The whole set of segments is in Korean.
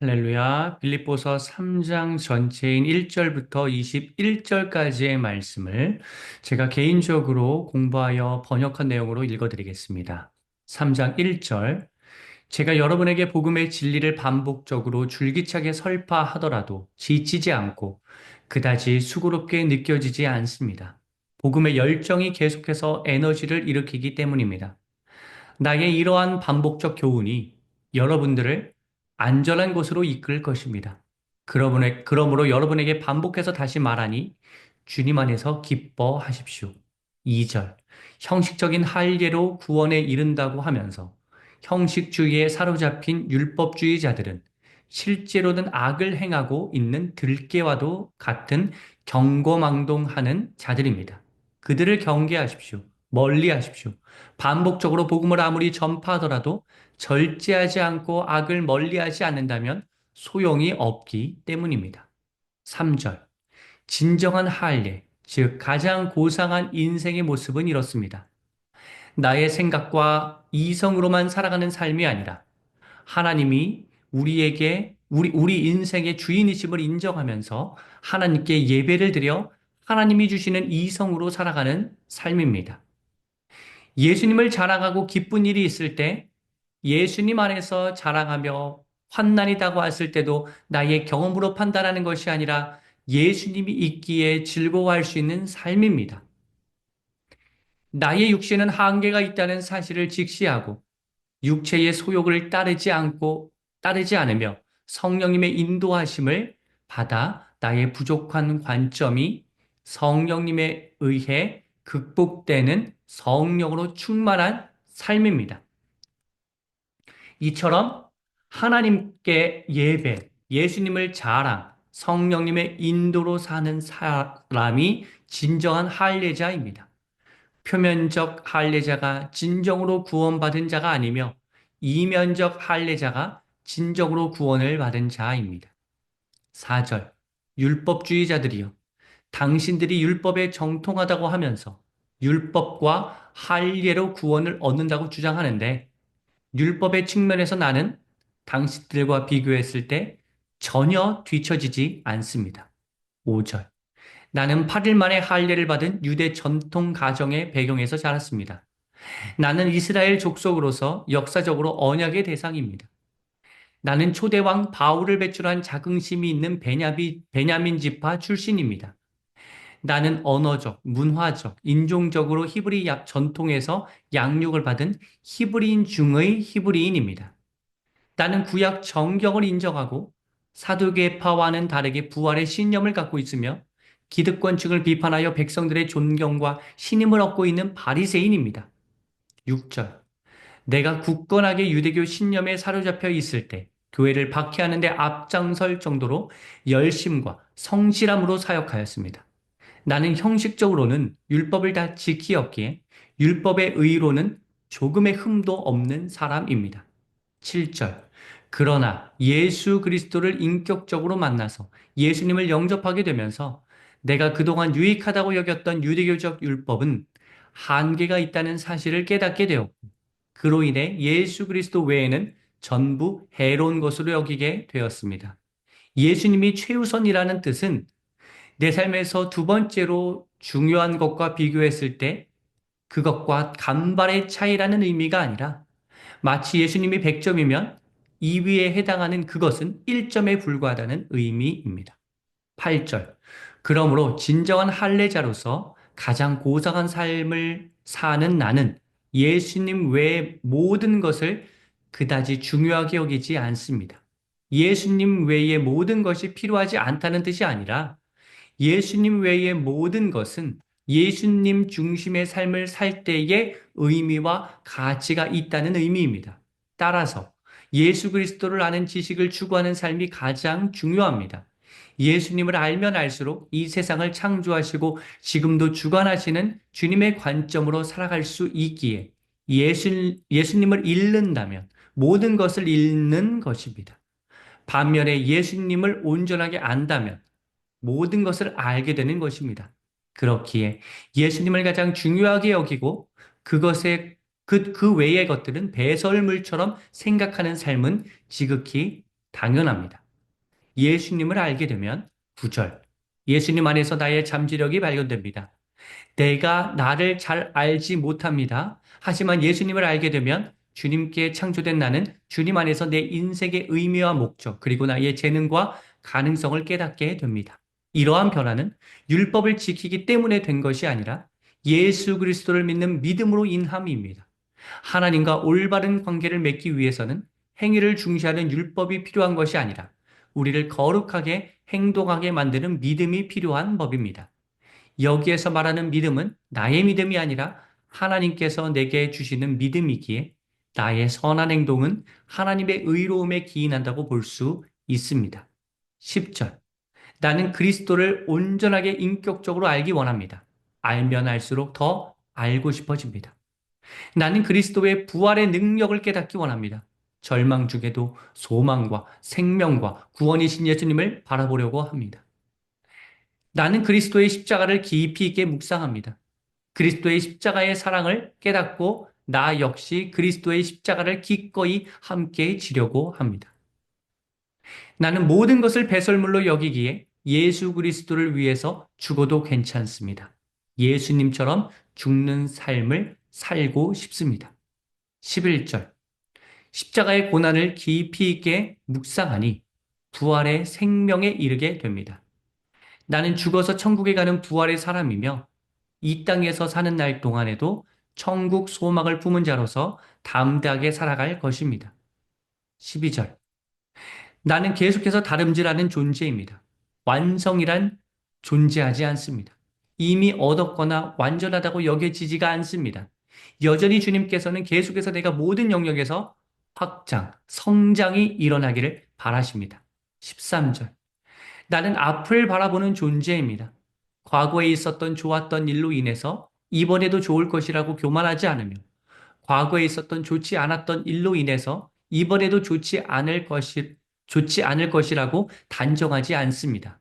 할렐루야. 빌립보서 3장 전체인 1절부터 21절까지의 말씀을 제가 개인적으로 공부하여 번역한 내용으로 읽어드리겠습니다. 3장 1절. 제가 여러분에게 복음의 진리를 반복적으로 줄기차게 설파하더라도 지치지 않고 그다지 수고롭게 느껴지지 않습니다. 복음의 열정이 계속해서 에너지를 일으키기 때문입니다. 나의 이러한 반복적 교훈이 여러분들을 안전한 곳으로 이끌 것입니다. 그러므로 여러분에게 반복해서 다시 말하니 주님 안에서 기뻐하십시오. 2절. 형식적인 할례로 구원에 이른다고 하면서 형식주의에 사로잡힌 율법주의자들은 실제로는 악을 행하고 있는 들깨와도 같은 경거망동하는 자들입니다. 그들을 경계하십시오. 멀리하십시오. 반복적으로 복음을 아무리 전파하더라도 절제하지 않고 악을 멀리하지 않는다면 소용이 없기 때문입니다. 3절. 진정한 할례, 즉 가장 고상한 인생의 모습은 이렇습니다. 나의 생각과 이성으로만 살아가는 삶이 아니라 하나님이 우리 인생의 주인이심을 인정하면서 하나님께 예배를 드려 하나님이 주시는 이성으로 살아가는 삶입니다. 예수님을 자랑하고 기쁜 일이 있을 때 예수님 안에서 자랑하며 환난이 다가왔을 때도 나의 경험으로 판단하는 것이 아니라 예수님이 있기에 즐거워할 수 있는 삶입니다. 나의 육신은 한계가 있다는 사실을 직시하고 육체의 소욕을 따르지 않으며 성령님의 인도하심을 받아 나의 부족한 관점이 성령님에 의해 극복되는 성령으로 충만한 삶입니다. 이처럼 하나님께 예배, 예수님을 자랑, 성령님의 인도로 사는 사람이 진정한 할례자입니다. 표면적 할례자가 진정으로 구원받은 자가 아니며 이면적 할례자가 진정으로 구원을 받은 자입니다. 4절. 율법주의자들이여 당신들이 율법에 정통하다고 하면서 율법과 할례로 구원을 얻는다고 주장하는데 율법의 측면에서 나는 당신들과 비교했을 때 전혀 뒤처지지 않습니다. 5절. 나는 8일 만에 할례를 받은 유대 전통 가정의 배경에서 자랐습니다. 나는 이스라엘 족속으로서 역사적으로 언약의 대상입니다. 나는 초대왕 바울을 배출한 자긍심이 있는 베냐민 지파 출신입니다. 나는 언어적, 문화적, 인종적으로 히브리 전통에서 양육을 받은 히브리인 중의 히브리인입니다. 나는 구약 정경을 인정하고 사두개파와는 다르게 부활의 신념을 갖고 있으며 기득권층을 비판하여 백성들의 존경과 신임을 얻고 있는 바리새인입니다. 6절. 내가 굳건하게 유대교 신념에 사로잡혀 있을 때 교회를 박해하는 데 앞장설 정도로 열심과 성실함으로 사역하였습니다. 나는 형식적으로는 율법을 다 지키었기에 율법의 의로는 조금의 흠도 없는 사람입니다. 7절. 그러나 예수 그리스도를 인격적으로 만나서 예수님을 영접하게 되면서 내가 그동안 유익하다고 여겼던 유대교적 율법은 한계가 있다는 사실을 깨닫게 되었고 그로 인해 예수 그리스도 외에는 전부 해로운 것으로 여기게 되었습니다. 예수님이 최우선이라는 뜻은 내 삶에서 두 번째로 중요한 것과 비교했을 때 그것과 간발의 차이라는 의미가 아니라 마치 예수님이 100점이면 2위에 해당하는 그것은 1점에 불과하다는 의미입니다. 8절. 그러므로 진정한 할례자로서 가장 고상한 삶을 사는 나는 예수님 외의 모든 것을 그다지 중요하게 여기지 않습니다. 예수님 외의 모든 것이 필요하지 않다는 뜻이 아니라 예수님 외의 모든 것은 예수님 중심의 삶을 살 때의 의미와 가치가 있다는 의미입니다. 따라서 예수 그리스도를 아는 지식을 추구하는 삶이 가장 중요합니다. 예수님을 알면 알수록 이 세상을 창조하시고 지금도 주관하시는 주님의 관점으로 살아갈 수 있기에 예수님을 잃는다면 모든 것을 잃는 것입니다. 반면에 예수님을 온전하게 안다면 모든 것을 알게 되는 것입니다. 그렇기에 예수님을 가장 중요하게 여기고 그 외의 것들은 배설물처럼 생각하는 삶은 지극히 당연합니다. 예수님을 알게 되면 9절. 예수님 안에서 나의 잠재력이 발견됩니다. 내가 나를 잘 알지 못합니다. 하지만 예수님을 알게 되면 주님께 창조된 나는 주님 안에서 내 인생의 의미와 목적, 그리고 나의 재능과 가능성을 깨닫게 됩니다. 이러한 변화는 율법을 지키기 때문에 된 것이 아니라 예수 그리스도를 믿는 믿음으로 인함입니다. 하나님과 올바른 관계를 맺기 위해서는 행위를 중시하는 율법이 필요한 것이 아니라 우리를 거룩하게 행동하게 만드는 믿음이 필요한 법입니다. 여기에서 말하는 믿음은 나의 믿음이 아니라 하나님께서 내게 주시는 믿음이기에 나의 선한 행동은 하나님의 의로움에 기인한다고 볼 수 있습니다. 10절. 나는 그리스도를 온전하게 인격적으로 알기 원합니다. 알면 알수록 더 알고 싶어집니다. 나는 그리스도의 부활의 능력을 깨닫기 원합니다. 절망 중에도 소망과 생명과 구원이신 예수님을 바라보려고 합니다. 나는 그리스도의 십자가를 깊이 있게 묵상합니다. 그리스도의 십자가의 사랑을 깨닫고 나 역시 그리스도의 십자가를 기꺼이 함께 지려고 합니다. 나는 모든 것을 배설물로 여기기에 예수 그리스도를 위해서 죽어도 괜찮습니다. 예수님처럼 죽는 삶을 살고 싶습니다. 11절. 십자가의 고난을 깊이 있게 묵상하니 부활의 생명에 이르게 됩니다. 나는 죽어서 천국에 가는 부활의 사람이며 이 땅에서 사는 날 동안에도 천국 소망을 품은 자로서 담대하게 살아갈 것입니다. 12절. 나는 계속해서 다름질하는 존재입니다. 완성이란 존재하지 않습니다. 이미 얻었거나 완전하다고 여겨지지가 않습니다. 여전히 주님께서는 계속해서 내가 모든 영역에서 확장, 성장이 일어나기를 바라십니다. 13절. 나는 앞을 바라보는 존재입니다. 과거에 있었던 좋았던 일로 인해서 이번에도 좋을 것이라고 교만하지 않으며 과거에 있었던 좋지 않았던 일로 인해서 이번에도 좋지 않을 것이라고 단정하지 않습니다.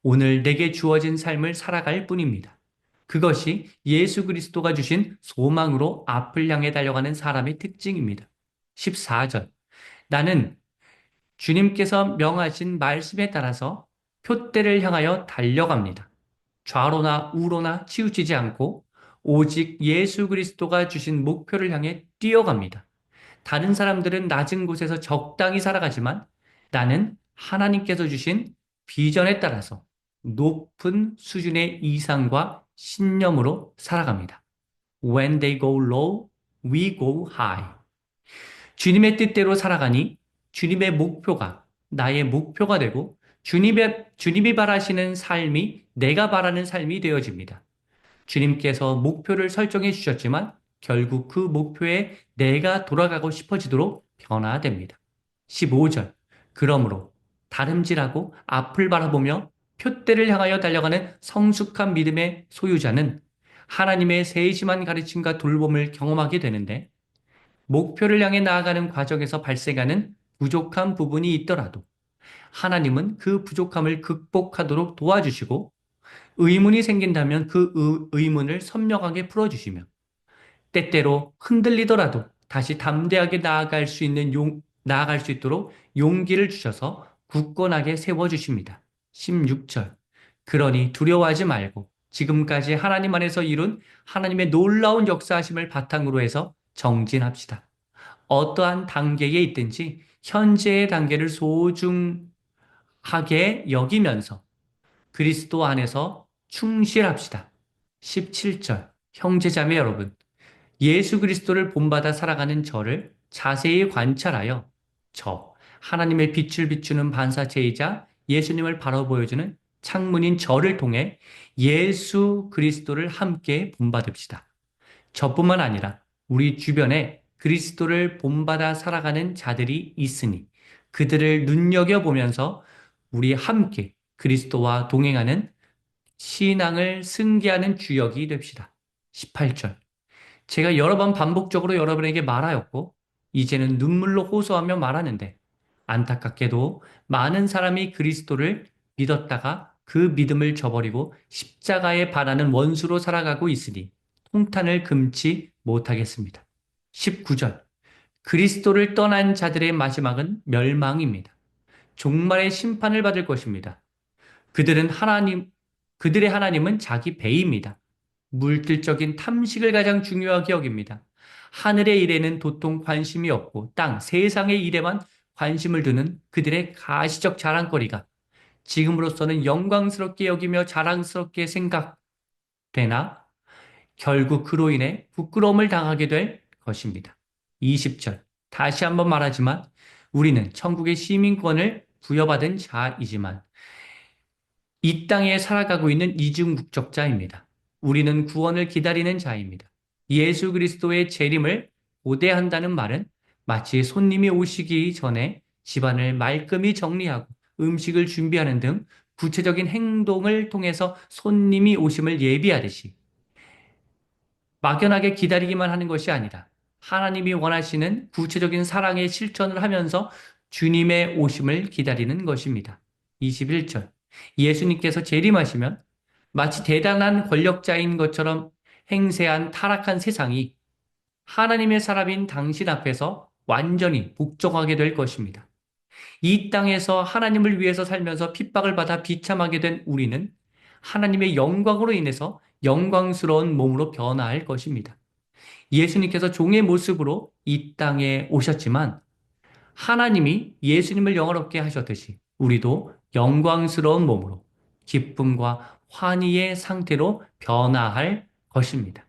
오늘 내게 주어진 삶을 살아갈 뿐입니다. 그것이 예수 그리스도가 주신 소망으로 앞을 향해 달려가는 사람의 특징입니다. 14절. 나는 주님께서 명하신 말씀에 따라서 표대를 향하여 달려갑니다. 좌로나 우로나 치우치지 않고 오직 예수 그리스도가 주신 목표를 향해 뛰어갑니다. 다른 사람들은 낮은 곳에서 적당히 살아가지만 나는 하나님께서 주신 비전에 따라서 높은 수준의 이상과 신념으로 살아갑니다. When they go low, we go high. 주님의 뜻대로 살아가니 주님의 목표가 나의 목표가 되고 주님이 바라시는 삶이 내가 바라는 삶이 되어집니다. 주님께서 목표를 설정해 주셨지만 결국 그 목표에 내가 돌아가고 싶어지도록 변화됩니다. 15절. 그러므로 다름질하고 앞을 바라보며 표대를 향하여 달려가는 성숙한 믿음의 소유자는 하나님의 세심한 가르침과 돌봄을 경험하게 되는데 목표를 향해 나아가는 과정에서 발생하는 부족한 부분이 있더라도 하나님은 그 부족함을 극복하도록 도와주시고 의문이 생긴다면 그 의문을 선명하게 풀어주시며 때때로 흔들리더라도 다시 담대하게 나아갈 수 있도록 용기를 주셔서 굳건하게 세워주십니다. 16절. 그러니 두려워하지 말고 지금까지 하나님 안에서 이룬 하나님의 놀라운 역사하심을 바탕으로 해서 정진합시다. 어떠한 단계에 있든지 현재의 단계를 소중하게 여기면서 그리스도 안에서 충실합시다. 17절. 형제자매 여러분, 예수 그리스도를 본받아 살아가는 저를 자세히 관찰하여 하나님의 빛을 비추는 반사체이자 예수님을 바로 보여주는 창문인 저를 통해 예수 그리스도를 함께 본받읍시다. 저뿐만 아니라 우리 주변에 그리스도를 본받아 살아가는 자들이 있으니 그들을 눈여겨보면서 우리 함께 그리스도와 동행하는 신앙을 승계하는 주역이 됩시다. 18절. 제가 여러 번 반복적으로 여러분에게 말하였고, 이제는 눈물로 호소하며 말하는데, 안타깝게도 많은 사람이 그리스도를 믿었다가 그 믿음을 저버리고 십자가에 반하는 원수로 살아가고 있으니 통탄을 금치 못하겠습니다. 19절. 그리스도를 떠난 자들의 마지막은 멸망입니다. 종말의 심판을 받을 것입니다. 그들의 하나님은 자기 배입니다. 물질적인 탐식을 가장 중요하게 여깁니다. 하늘의 일에는 도통 관심이 없고 세상의 일에만 관심을 두는 그들의 가시적 자랑거리가 지금으로서는 영광스럽게 여기며 자랑스럽게 생각되나 결국 그로 인해 부끄러움을 당하게 될 것입니다. 20절. 다시 한번 말하지만 우리는 천국의 시민권을 부여받은 자이지만 이 땅에 살아가고 있는 이중 국적자입니다. 우리는 구원을 기다리는 자입니다. 예수 그리스도의 재림을 고대한다는 말은 마치 손님이 오시기 전에 집안을 말끔히 정리하고 음식을 준비하는 등 구체적인 행동을 통해서 손님이 오심을 예비하듯이 막연하게 기다리기만 하는 것이 아니라 하나님이 원하시는 구체적인 사랑의 실천을 하면서 주님의 오심을 기다리는 것입니다. 21절. 예수님께서 재림하시면 마치 대단한 권력자인 것처럼 행세한 타락한 세상이 하나님의 사람인 당신 앞에서 완전히 복종하게 될 것입니다. 이 땅에서 하나님을 위해서 살면서 핍박을 받아 비참하게 된 우리는 하나님의 영광으로 인해서 영광스러운 몸으로 변화할 것입니다. 예수님께서 종의 모습으로 이 땅에 오셨지만 하나님이 예수님을 영화롭게 하셨듯이 우리도 영광스러운 몸으로 기쁨과 환희의 상태로 변화할 것입니다.